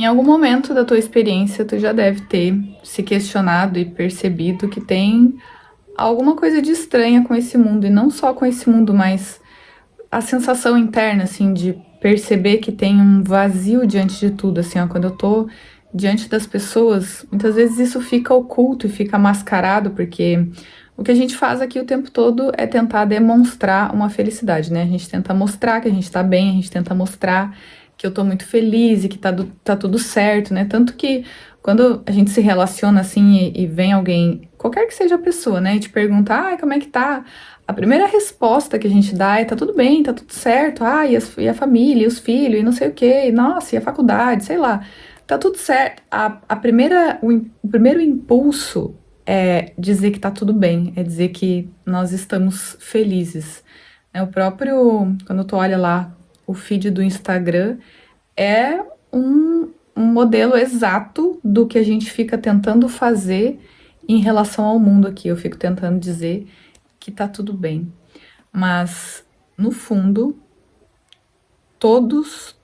Em algum momento da tua experiência, tu já deve ter se questionado e percebido que tem alguma coisa de estranha com esse mundo, e não só com esse mundo, mas a sensação interna, assim, de perceber que tem um vazio diante de tudo, assim, ó, quando eu tô diante das pessoas, muitas vezes isso fica oculto e fica mascarado, porque o que a gente faz aqui o tempo todo é tentar demonstrar uma felicidade, né? A gente tenta mostrar que a gente tá bem, a gente tenta mostrar que eu tô muito feliz e que tá tudo certo, né? Tanto que quando a gente se relaciona assim e vem alguém, qualquer que seja a pessoa, né, e te pergunta, ah, como é que tá? A primeira resposta que a gente dá é tá tudo bem, tá tudo certo, ah, e a família, e os filhos, e não sei o quê, nossa, e a faculdade, sei lá. Tá tudo certo. O primeiro impulso é dizer que tá tudo bem, é dizer que nós estamos felizes. O próprio, quando tu olha lá o feed do Instagram, é um modelo exato do que a gente fica tentando fazer em relação ao mundo aqui. Eu fico tentando dizer que tá tudo bem. Mas, no fundo, todos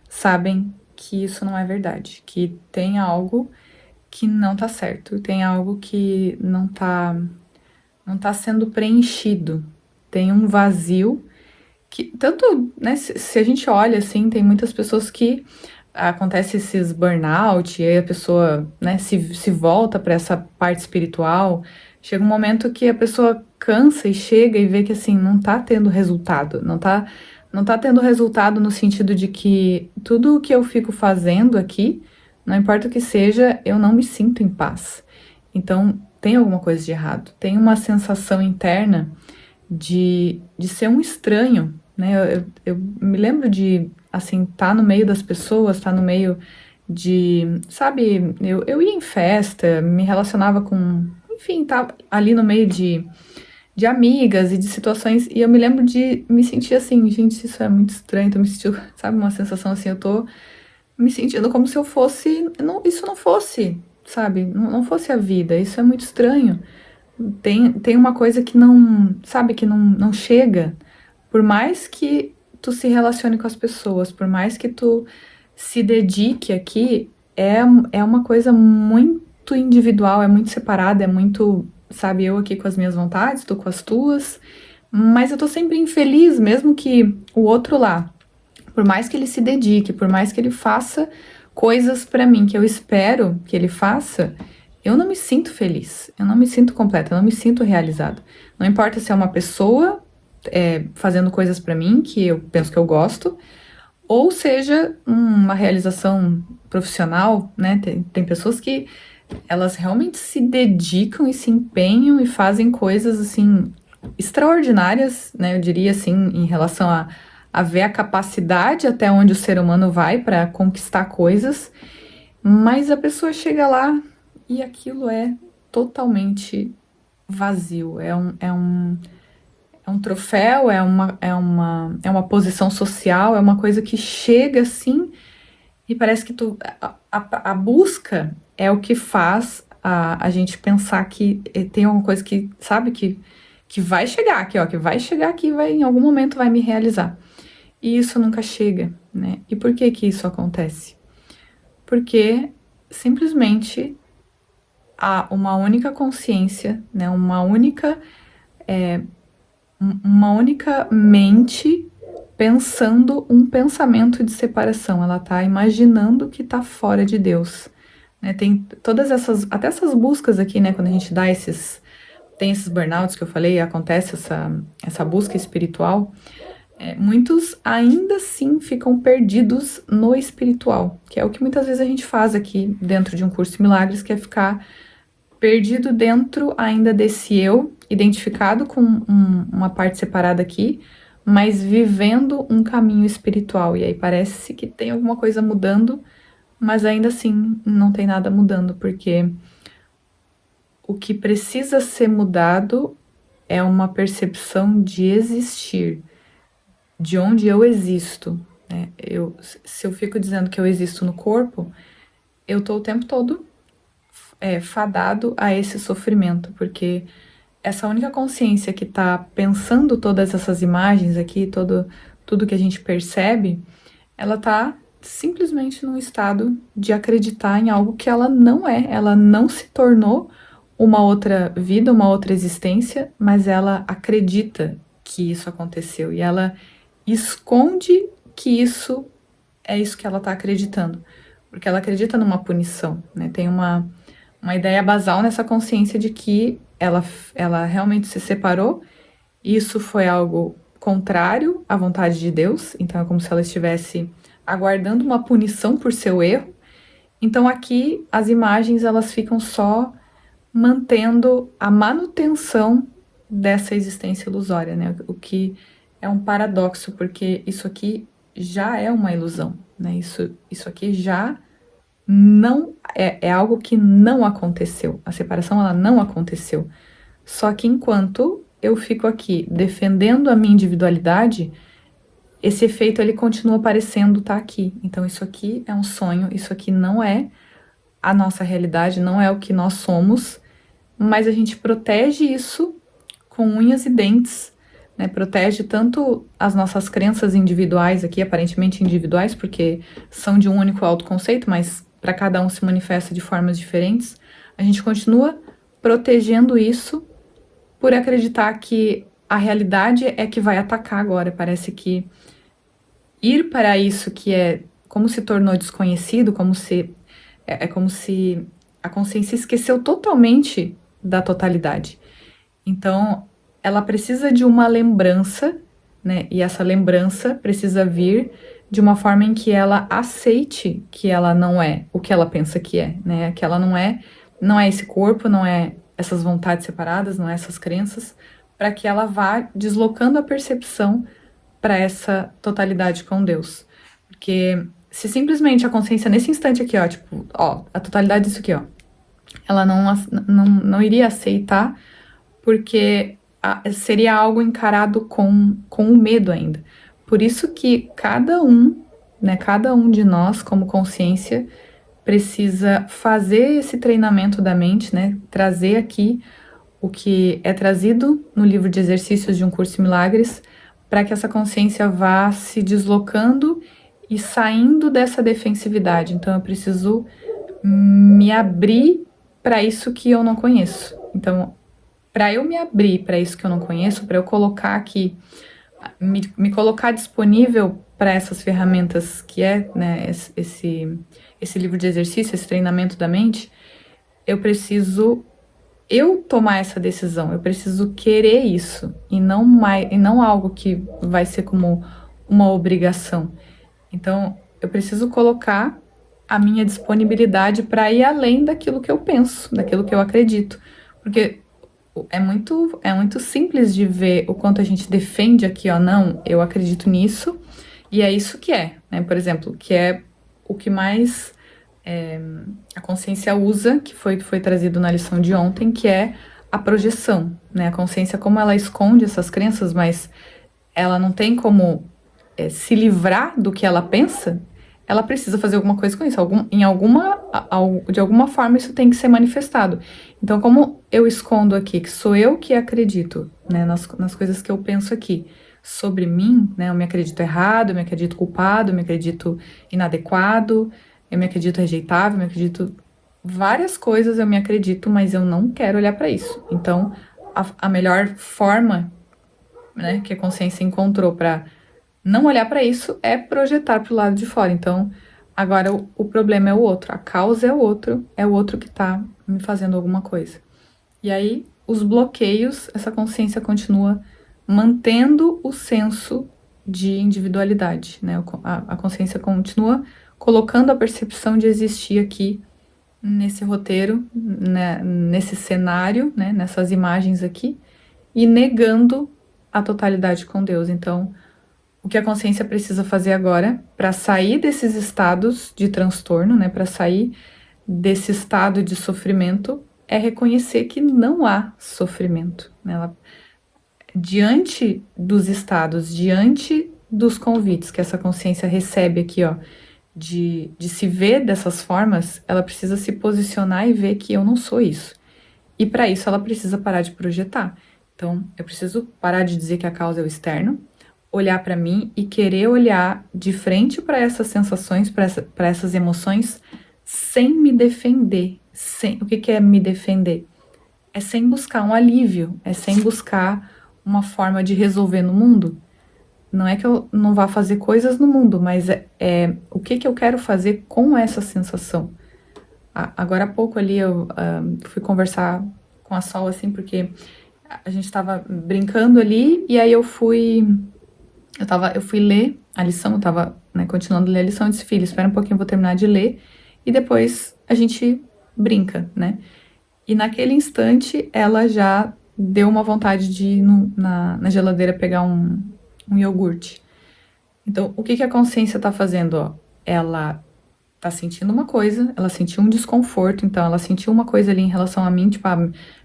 sabem que isso não é verdade. Que tem algo que não tá certo. Tem algo que não tá sendo preenchido. Tem um vazio que, tanto, né, se a gente olha assim, tem muitas pessoas que acontece esses burnout, e aí a pessoa, né, se volta para essa parte espiritual. Chega um momento que a pessoa cansa e chega e vê que assim não tá tendo resultado, não tá tendo resultado no sentido de que tudo o que eu fico fazendo aqui, não importa o que seja, eu não me sinto em paz. Então tem alguma coisa de errado, tem uma sensação interna de ser um estranho, né? Eu me lembro de, assim, tá no meio das pessoas, tá no meio de, sabe, eu ia em festa, me relacionava com, enfim, tá ali no meio de amigas e de situações, e eu me lembro de me sentir assim, gente, isso é muito estranho, tô me sentindo, sabe, uma sensação assim, eu tô me sentindo como se eu fosse, não, isso não fosse, sabe, não fosse a vida, isso é muito estranho. Tem uma coisa que não, sabe, que não chega. Por mais que tu se relacione com as pessoas, por mais que tu se dedique aqui, é, é uma coisa muito individual, é muito separada, é muito, sabe, eu aqui com as minhas vontades, tu com as tuas, mas eu tô sempre infeliz, mesmo que o outro lá, por mais que ele se dedique, por mais que ele faça coisas pra mim que eu espero que ele faça, eu não me sinto feliz, eu não me sinto completa, eu não me sinto realizada. Não importa se é uma pessoa fazendo coisas pra mim que eu penso que eu gosto, ou seja, uma realização profissional, né? Tem pessoas que elas realmente se dedicam e se empenham e fazem coisas assim extraordinárias, né? Eu diria assim, em relação a ver a capacidade até onde o ser humano vai para conquistar coisas, mas a pessoa chega lá e aquilo é totalmente vazio. É um troféu, é uma posição social, é uma coisa que chega assim e parece que a busca é o que faz a gente pensar que tem alguma coisa que, sabe, que vai chegar aqui, ó, que vai chegar aqui, vai, em algum momento vai me realizar. E isso nunca chega, né? E por que que isso acontece? Porque simplesmente há uma única consciência, né? Uma única mente pensando um pensamento de separação. Ela tá imaginando que tá fora de Deus, né? Tem todas essas, até essas buscas aqui, né? Quando a gente dá tem esses burnouts que eu falei, acontece essa busca espiritual. Muitos ainda assim ficam perdidos no espiritual, que é o que muitas vezes a gente faz aqui dentro de um curso de milagres, que é ficar perdido dentro ainda desse eu, identificado com uma parte separada aqui, mas vivendo um caminho espiritual. E aí parece que tem alguma coisa mudando, mas ainda assim não tem nada mudando, porque o que precisa ser mudado é uma percepção de existir, de onde eu existo, né? Se eu fico dizendo que eu existo no corpo, eu tô o tempo todo fadado a esse sofrimento, porque essa única consciência que tá pensando todas essas imagens aqui, tudo que a gente percebe, ela tá simplesmente num estado de acreditar em algo que ela não é. Ela não se tornou uma outra vida, uma outra existência, mas ela acredita que isso aconteceu e ela esconde que isso é isso que ela está acreditando, porque ela acredita numa punição, né? Tem uma ideia basal nessa consciência de que ela realmente se separou, e isso foi algo contrário à vontade de Deus, então é como se ela estivesse aguardando uma punição por seu erro. Então aqui as imagens elas ficam só mantendo a manutenção dessa existência ilusória, né? O que é um paradoxo, porque isso aqui já é uma ilusão, né? Isso aqui já não é algo que não aconteceu. A separação ela não aconteceu. Só que enquanto eu fico aqui defendendo a minha individualidade, esse efeito ele continua parecendo estar aqui. Então isso aqui é um sonho, isso aqui não é a nossa realidade, não é o que nós somos, mas a gente protege isso com unhas e dentes, né? Protege tanto as nossas crenças individuais aqui, aparentemente individuais, porque são de um único autoconceito, mas para cada um se manifesta de formas diferentes. A gente continua protegendo isso por acreditar que a realidade é que vai atacar agora. Parece que ir para isso que é como se tornou desconhecido, como se a consciência esqueceu totalmente da totalidade. Então, ela precisa de uma lembrança, né? E essa lembrança precisa vir de uma forma em que ela aceite que ela não é o que ela pensa que é, né? Que ela não é esse corpo, não é essas vontades separadas, não é essas crenças, para que ela vá deslocando a percepção para essa totalidade com Deus. Porque se simplesmente a consciência nesse instante aqui, ó, tipo, ó, a totalidade disso aqui, ó, ela não iria aceitar, porque seria algo encarado com o medo ainda. Por isso que cada um, né, cada um de nós, como consciência, precisa fazer esse treinamento da mente, né, trazer aqui o que é trazido no livro de exercícios de Um Curso em Milagres, para que essa consciência vá se deslocando e saindo dessa defensividade. Então eu preciso me abrir para isso que eu não conheço. Então, para eu me abrir para isso que eu não conheço, para eu colocar aqui, me colocar disponível para essas ferramentas que é, né, esse livro de exercício, esse treinamento da mente, eu preciso tomar essa decisão, eu preciso querer isso, e não algo que vai ser como uma obrigação. Então, eu preciso colocar a minha disponibilidade para ir além daquilo que eu penso, daquilo que eu acredito. Porque é muito simples de ver o quanto a gente defende aqui, ó, não, eu acredito nisso, e é isso que é, né? Por exemplo, que é o que mais a consciência usa, que foi trazido na lição de ontem, que é a projeção, né? A consciência, como ela esconde essas crenças, mas ela não tem como se livrar do que ela pensa, ela precisa fazer alguma coisa com isso. De alguma forma isso tem que ser manifestado. Então, como eu escondo aqui, que sou eu que acredito, né, nas coisas que eu penso aqui sobre mim, né, eu me acredito errado, eu me acredito culpado, eu me acredito inadequado, eu me acredito rejeitável, eu me acredito várias coisas, eu me acredito, mas eu não quero olhar para isso. Então, a melhor forma, né, que a consciência encontrou para não olhar para isso é projetar para o lado de fora. Então, agora o problema é o outro, a causa é o outro que está me fazendo alguma coisa. E aí, os bloqueios, essa consciência continua mantendo o senso de individualidade, né? A consciência continua colocando a percepção de existir aqui nesse roteiro, né, nesse cenário, né, nessas imagens aqui, e negando a totalidade com Deus. Então, o que a consciência precisa fazer agora para sair desses estados de transtorno, né, para sair desse estado de sofrimento, é reconhecer que não há sofrimento, né? Diante dos estados, diante dos convites que essa consciência recebe aqui, ó, de se ver dessas formas, ela precisa se posicionar e ver que eu não sou isso. E para isso ela precisa parar de projetar. Então, eu preciso parar de dizer que a causa é o externo, olhar para mim e querer olhar de frente para essas sensações, para essas emoções, sem me defender. O que é me defender? É sem buscar um alívio, é sem buscar uma forma de resolver no mundo. Não é que eu não vá fazer coisas no mundo, mas é o que eu quero fazer com essa sensação. Agora há pouco ali eu fui conversar com a Sol, assim, porque a gente tava brincando ali, e aí eu fui ler a lição, eu tava, né, continuando a ler a lição, eu disse, filho, espera um pouquinho, eu vou terminar de ler, e depois a gente brinca, né? E naquele instante, ela já deu uma vontade de ir na geladeira pegar um iogurte. Então, o que a consciência tá fazendo, ó? Ela tá sentindo uma coisa, ela sentiu um desconforto, então ela sentiu uma coisa ali em relação a mim, tipo,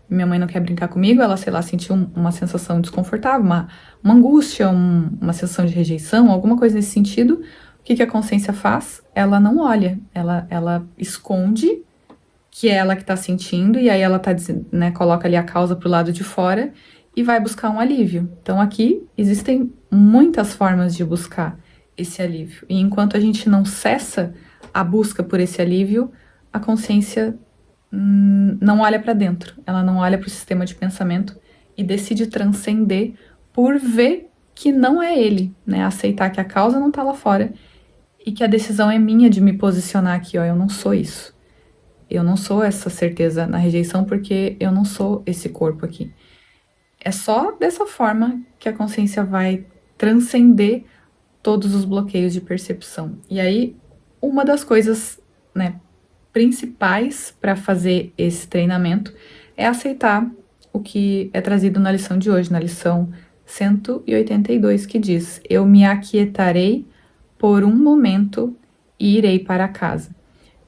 minha mãe não quer brincar comigo, ela, sei lá, sentiu uma sensação desconfortável, uma angústia, uma sensação de rejeição, alguma coisa nesse sentido. O que a consciência faz? Ela não olha, ela esconde que é ela que tá sentindo, e aí ela tá, né, coloca ali a causa pro lado de fora e vai buscar um alívio. Então aqui existem muitas formas de buscar esse alívio. E enquanto a gente não cessa a busca por esse alívio, a consciência não olha para dentro, ela não olha para o sistema de pensamento e decide transcender por ver que não é ele, né? Aceitar que a causa não tá lá fora e que a decisão é minha de me posicionar aqui, ó, eu não sou isso. Eu não sou essa certeza na rejeição porque eu não sou esse corpo aqui. É só dessa forma que a consciência vai transcender todos os bloqueios de percepção. E aí, uma das coisas, né, principais para fazer esse treinamento é aceitar o que é trazido na lição de hoje, na lição 182, que diz: eu me aquietarei por um momento e irei para casa.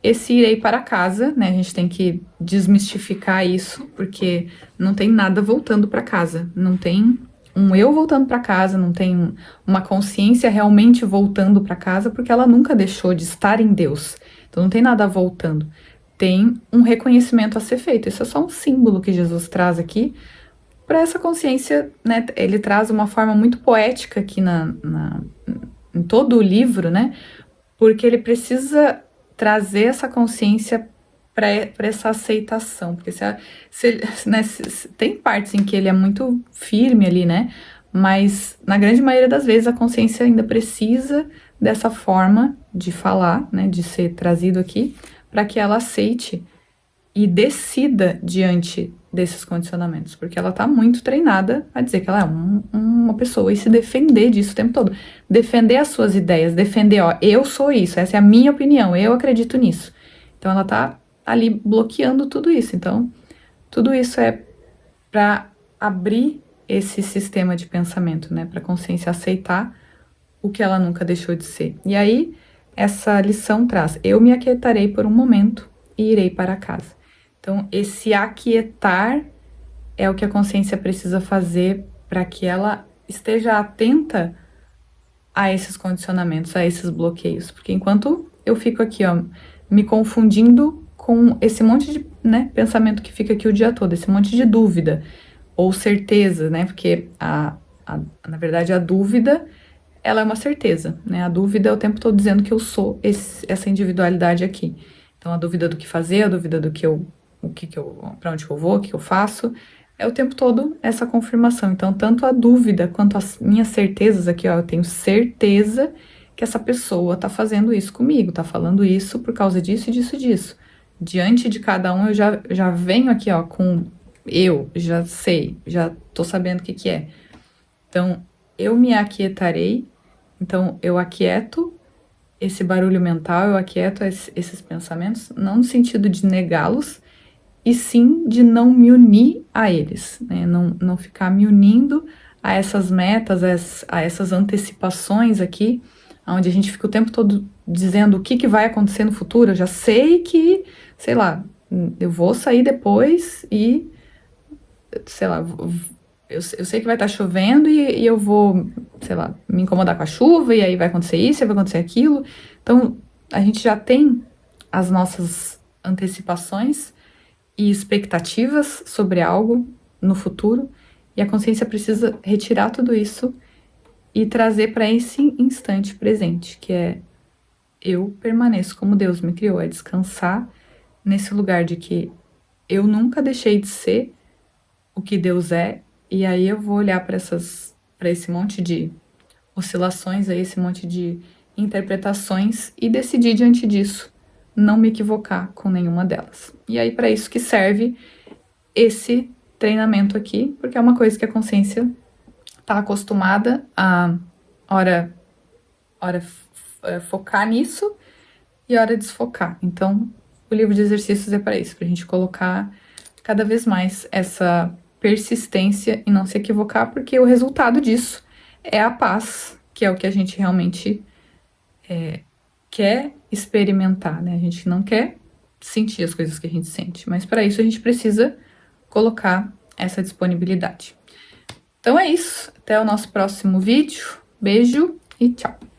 Esse irei para casa, né, a gente tem que desmistificar isso, porque não tem nada voltando para casa, não tem um eu voltando para casa, não tem uma consciência realmente voltando para casa, porque ela nunca deixou de estar em Deus. Então não tem nada voltando. Tem um reconhecimento a ser feito. Isso é só um símbolo que Jesus traz aqui para essa consciência, né? Ele traz uma forma muito poética aqui em todo o livro, né? Porque ele precisa trazer essa consciência para essa aceitação, porque tem partes em que ele é muito firme ali, né? Mas na grande maioria das vezes a consciência ainda precisa dessa forma de falar, né? De ser trazido aqui, para que ela aceite e decida diante desses condicionamentos, porque ela tá muito treinada a dizer que ela é uma pessoa e se defender disso o tempo todo. Defender as suas ideias, defender, ó, eu sou isso, essa é a minha opinião, eu acredito nisso. Então ela tá ali bloqueando tudo isso. Então, tudo isso é para abrir esse sistema de pensamento, né, para a consciência aceitar o que ela nunca deixou de ser. E aí, essa lição traz: eu me aquietarei por um momento e irei para casa. Então, esse aquietar é o que a consciência precisa fazer para que ela esteja atenta a esses condicionamentos, a esses bloqueios. Porque enquanto eu fico aqui, ó, me confundindo com esse monte de, né, pensamento que fica aqui o dia todo, esse monte de dúvida ou certeza, né? Porque na verdade a dúvida, ela é uma certeza, né? A dúvida é o tempo todo dizendo que eu sou essa individualidade aqui. Então a dúvida do que fazer, a dúvida do que eu para onde eu vou, o que eu faço, é o tempo todo essa confirmação. Então, tanto a dúvida quanto as minhas certezas aqui, ó, eu tenho certeza que essa pessoa tá fazendo isso comigo, tá falando isso por causa disso e disso e disso. Diante de cada um, eu já venho aqui, ó, com eu, já sei, já tô sabendo o que é. Então, eu me aquietarei, então eu aquieto esse barulho mental, eu aquieto esses pensamentos, não no sentido de negá-los, e sim de não me unir a eles, né? Não ficar me unindo a essas metas, a essas antecipações aqui, onde a gente fica o tempo todo dizendo o que vai acontecer no futuro. Eu já sei que, sei lá, eu vou sair depois e, sei lá, eu sei que vai estar chovendo e eu vou, sei lá, me incomodar com a chuva, e aí vai acontecer isso, e vai acontecer aquilo. Então, a gente já tem as nossas antecipações e expectativas sobre algo no futuro, e a consciência precisa retirar tudo isso e trazer para esse instante presente, que é eu permaneço como Deus me criou, é descansar nesse lugar de que eu nunca deixei de ser o que Deus é, e aí eu vou olhar para esse monte de oscilações aí, esse monte de interpretações e decidir diante disso não me equivocar com nenhuma delas. E aí para isso que serve esse treinamento aqui, porque é uma coisa que a consciência está acostumada a hora focar nisso e hora desfocar. Então, o livro de exercícios é para isso, para a gente colocar cada vez mais essa persistência e não se equivocar, porque o resultado disso é a paz, que é o que a gente realmente quer experimentar, né? A gente não quer sentir as coisas que a gente sente, mas para isso a gente precisa colocar essa disponibilidade. Então é isso, até o nosso próximo vídeo, beijo e tchau!